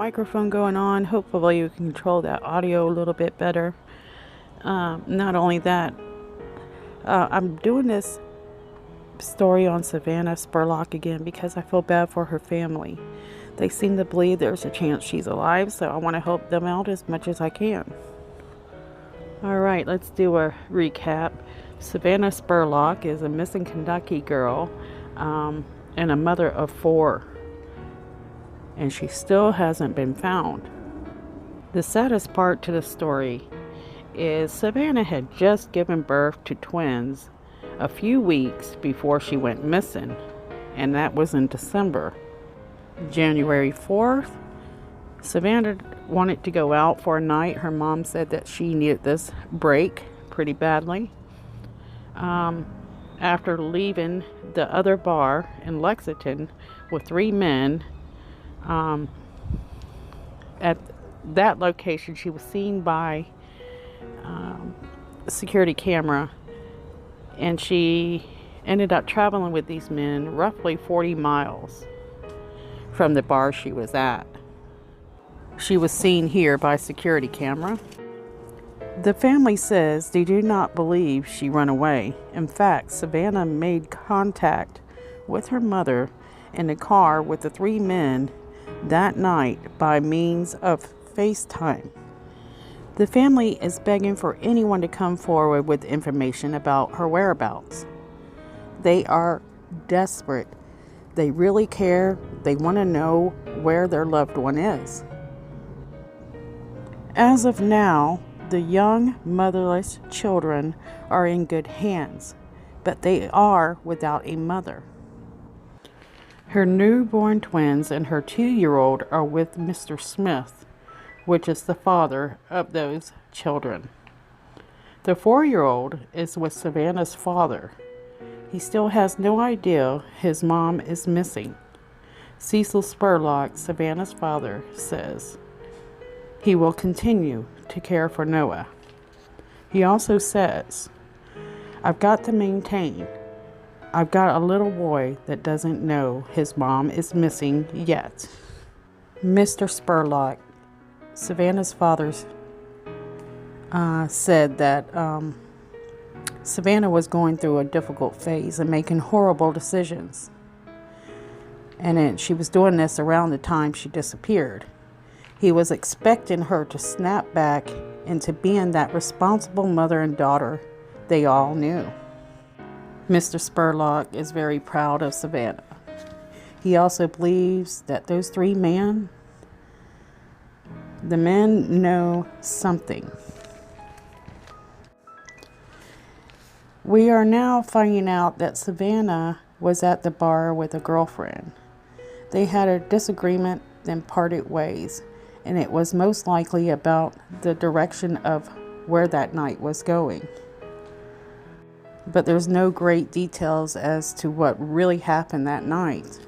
microphone going on. Hopefully you can control that audio a little bit better. Not only that, I'm doing this story on Savannah Spurlock again because I feel bad for her family. They seem to believe there's a chance she's alive, so I want to help them out as much as I can. Alright, let's do a recap. Savannah Spurlock is a missing Kentucky girl and a mother of 4. And she still hasn't been found. The saddest part to the story is Savannah had just given birth to twins a few weeks before she went missing, and that was in December. January 4th, Savannah wanted to go out for a night. Her mom said that she needed this break pretty badly. After leaving the other bar in Lexington with 3 men, at that location she was seen by a security camera, and she ended up traveling with these men roughly 40 miles from the bar she was at. She was seen here by security camera. The family says they do not believe she ran away. In fact, Savannah made contact with her mother in the car with the 3 men that night by means of FaceTime. The family is begging for anyone to come forward with information about her whereabouts. They are desperate. They really care. They want to know where their loved one is. As of now, the young motherless children are in good hands, but they are without a mother. Her newborn twins and her 2-year-old are with Mr. Smith, which is the father of those children. The 4-year-old is with Savannah's father. He still has no idea his mom is missing. Cecil Spurlock, Savannah's father, says he will continue to care for Noah. He also says, "I've got to maintain. I've got a little boy that doesn't know his mom is missing yet." Mr. Spurlock, Savannah's father, said that Savannah was going through a difficult phase and making horrible decisions. And then she was doing this around the time she disappeared. He was expecting her to snap back into being that responsible mother and daughter they all knew. Mr. Spurlock is very proud of Savannah. He also believes that those 3 men, the men know something. We are now finding out that Savannah was at the bar with a girlfriend. They had a disagreement, then parted ways, and it was most likely about the direction of where that night was going. But there's no great details as to what really happened that night.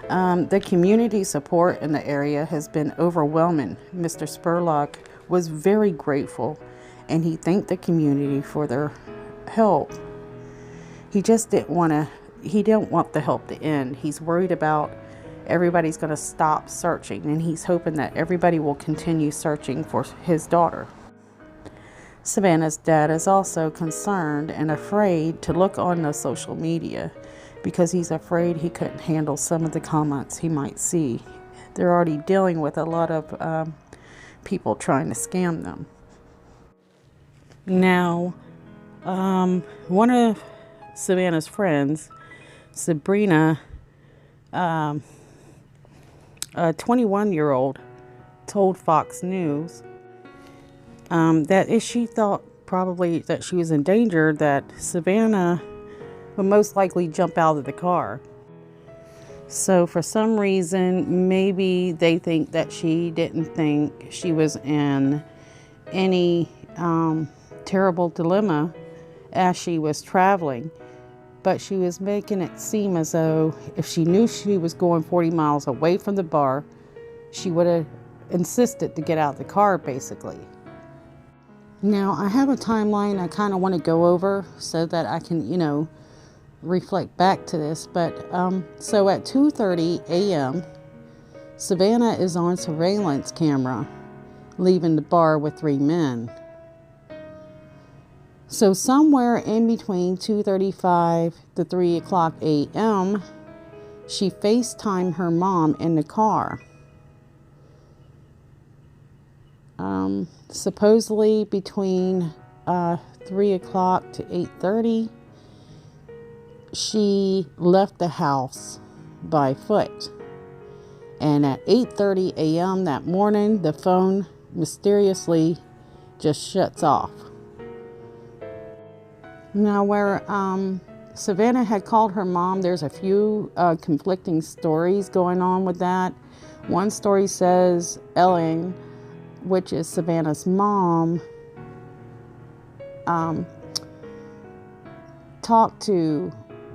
The community support in the area has been overwhelming. Mr. Spurlock was very grateful, and he thanked the community for their help. He just didn't want the help to end. He's worried about everybody's going to stop searching, and he's hoping that everybody will continue searching for his daughter. Savannah's dad is also concerned and afraid to look on the social media because he's afraid he couldn't handle some of the comments he might see. They're already dealing with a lot of people trying to scam them. Now, one of Savannah's friends, Sabrina, a 21-year-old, told Fox News that if she thought probably that she was in danger, that Savannah would most likely jump out of the car. So for some reason, maybe they think that she didn't think she was in any terrible dilemma as she was traveling, but she was making it seem as though if she knew she was going 40 miles away from the bar, she would have insisted to get out of the car, basically. Now, I have a timeline I kind of want to go over so that I can, reflect back to this. But so at 2:30 a.m., Savannah is on surveillance camera, leaving the bar with 3 men. So somewhere in between 2:35 to 3 o'clock a.m., she FaceTimed her mom in the car. Supposedly between 3 o'clock to 8:30, she left the house by foot. And at 8:30 a.m. that morning, the phone mysteriously just shuts off. Now, where Savannah had called her mom, there's a few conflicting stories going on with that. One story says Ellen, which is Savannah's mom, talked to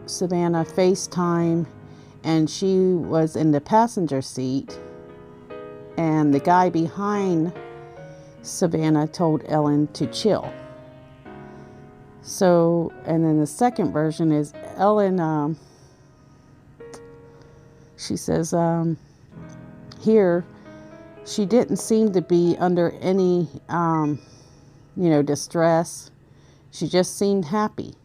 Savannah FaceTime, and she was in the passenger seat, and the guy behind Savannah told Ellen to chill. So, and then the second version is Ellen, she says, here, she didn't seem to be under any, distress. She just seemed happy.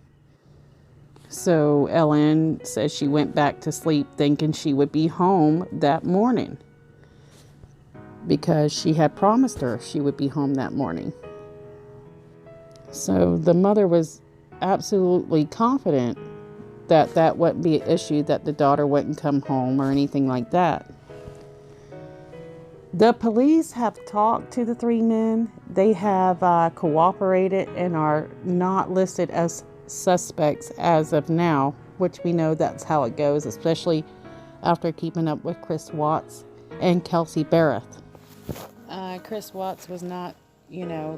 So Ellen says she went back to sleep thinking she would be home that morning, because she had promised her she would be home that morning. So the mother was absolutely confident that that wouldn't be an issue, that the daughter wouldn't come home or anything like that. The police have talked to the 3 men. They have cooperated and are not listed as suspects as of now, which we know that's how it goes, especially after keeping up with Chris Watts and Kelsey Barrett. Chris Watts was not,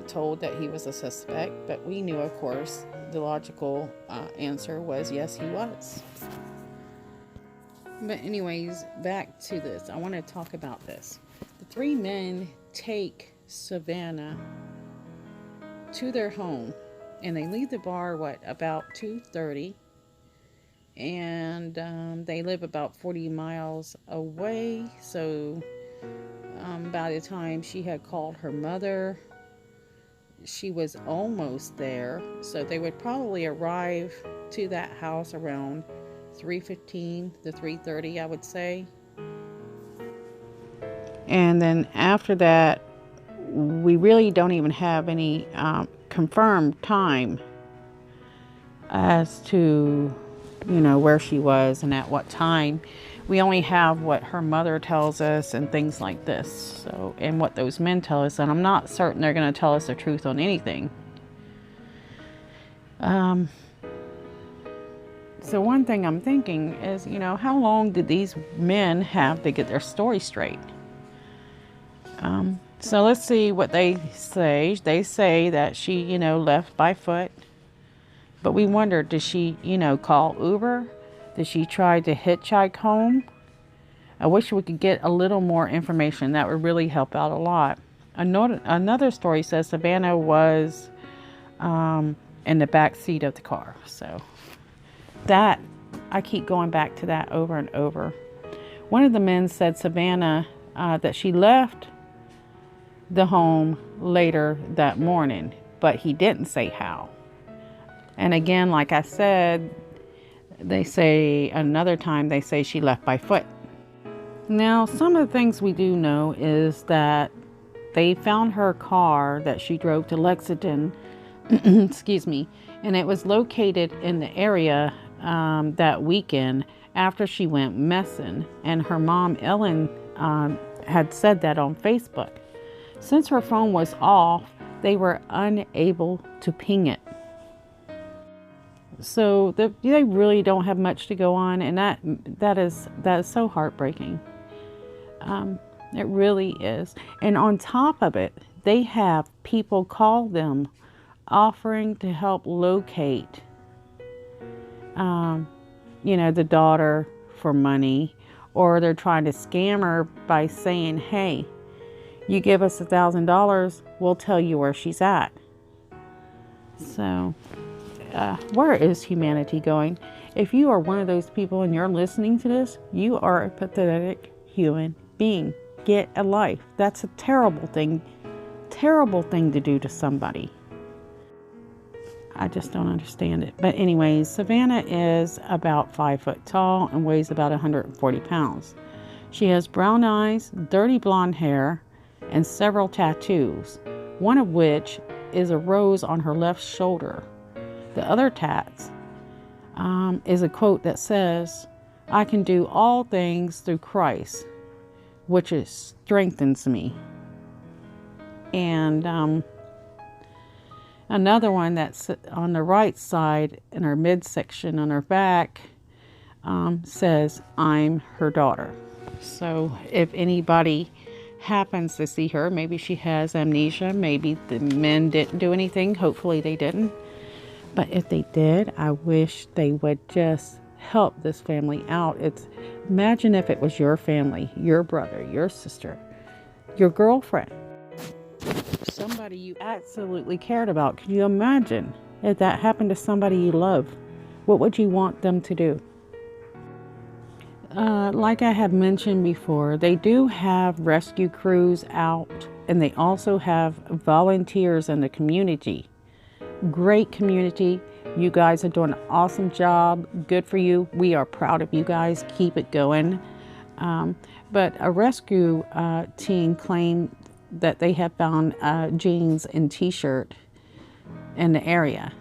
told that he was a suspect, but we knew, of course, the logical answer was yes, he was. But anyways, back to this. I want to talk about this. The 3 men take Savannah to their home, and they leave the bar, about 2:30, and they live about 40 miles away. So by the time she had called her mother, she was almost there. So they would probably arrive to that house around 3:15 to 3:30, I would say. And then after that, we really don't even have any confirmed time as to, where she was and at what time. We only have what her mother tells us and things like this. So, and what those men tell us, and I'm not certain they're going to tell us the truth on anything. So one thing I'm thinking is, how long did these men have to get their story straight? So let's see what they say. They say that she, left by foot. But we wonder, did she, call Uber? Did she try to hitchhike home? I wish we could get a little more information. That would really help out a lot. Another story says Savannah was in the back seat of the car. So that, I keep going back to that over and over. One of the men said Savannah, that she left the home later that morning, but he didn't say how. And again, like I said, they say another time they say she left by foot. Now, some of the things we do know is that they found her car that she drove to Lexington, excuse me, and it was located in the area that weekend after she went missing. And her mom, Ellen, had said that on Facebook. Since her phone was off, they were unable to ping it. So they really don't have much to go on, and that is so heartbreaking. It really is. And on top of it, they have people call them offering to help locate, the daughter for money, or they're trying to scam her by saying, hey, you give us $1,000, we'll tell you where she's at. So, where is humanity going? If you are one of those people and you're listening to this, you are a pathetic human being. Get a life. That's a terrible thing to do to somebody. I just don't understand it. But anyways, Savannah is about 5 foot tall and weighs about 140 pounds. She has brown eyes, dirty blonde hair, and several tattoos, one of which is a rose on her left shoulder. The other tats is a quote that says, "I can do all things through Christ, which strengthens me." And another one that's on the right side in her midsection on her back says, "I'm her daughter." So if anybody happens to see her, maybe she has amnesia, maybe the men didn't do anything, hopefully they didn't. But if they did, I wish they would just help this family out. Imagine if it was your family, your brother, your sister, your girlfriend, somebody you absolutely cared about. Can you imagine if that happened to somebody you love? What would you want them to do? Like I have mentioned before, they do have rescue crews out, and they also have volunteers in the community. Great community. You guys are doing an awesome job. Good for you. We are proud of you guys. Keep it going. But a rescue team claimed that they have found jeans and t-shirt in the area,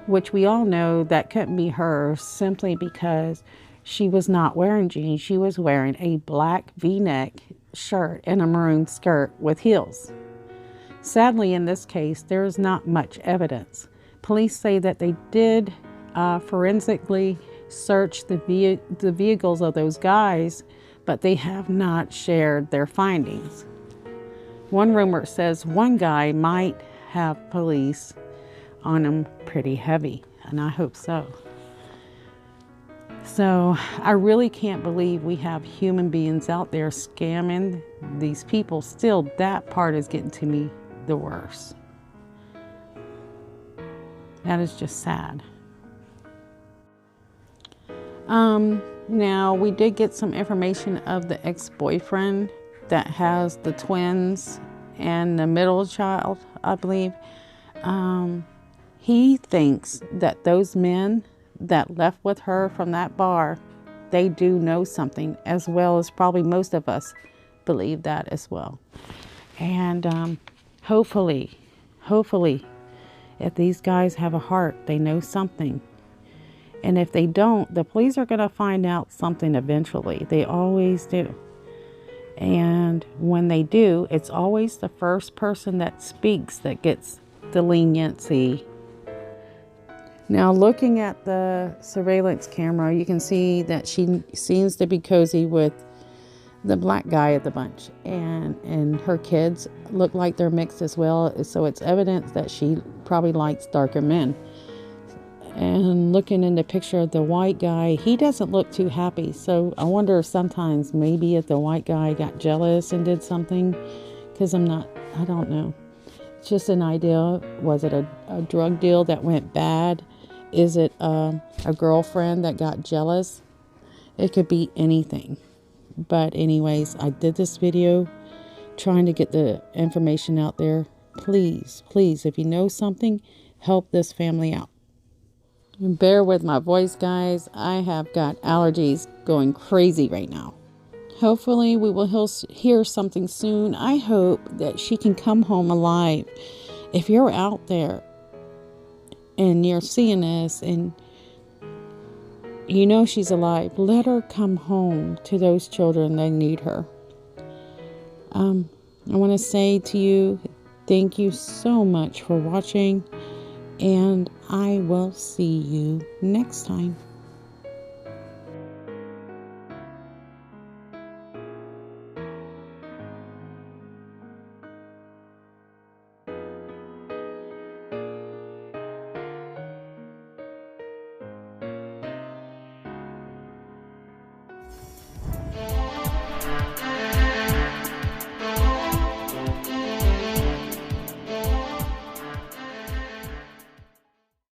which we all know that couldn't be her, simply because she was not wearing jeans. She was wearing a black v-neck shirt and a maroon skirt with heels. Sadly, in this case, there is not much evidence. Police say that they did forensically search the vehicles of those guys, but they have not shared their findings. One rumor says one guy might have police on him pretty heavy, and I hope so. So I really can't believe we have human beings out there scamming these people. Still, that part is getting to me the worst. That is just sad. Now, we did get some information of the ex-boyfriend that has the twins and the middle child, I believe. He thinks that those men that left with her from that bar, they do know something, as well as probably most of us believe that as well. And hopefully, if these guys have a heart, they know something. And if they don't, the police are going to find out something eventually. They always do. And when they do, it's always the first person that speaks that gets the leniency. Now, looking at the surveillance camera, you can see that she seems to be cozy with the black guy of the bunch. And her kids look like they're mixed as well. So it's evidence that she probably likes darker men. And looking in the picture of the white guy, he doesn't look too happy. So I wonder sometimes maybe if the white guy got jealous and did something. Because I don't know. It's just an idea. Was it a drug deal that went bad? Is it a girlfriend that got jealous? It could be anything. But anyways, I did this video trying to get the information out there. Please, if you know something, help this family out. And bear with my voice, guys. I have got allergies going crazy right now. Hopefully we will hear something soon. I hope that she can come home alive. If you're out there and you're seeing this and you know she's alive, let her come home to those children that need her. I want to say to you, thank you so much for watching, and I will see you next time.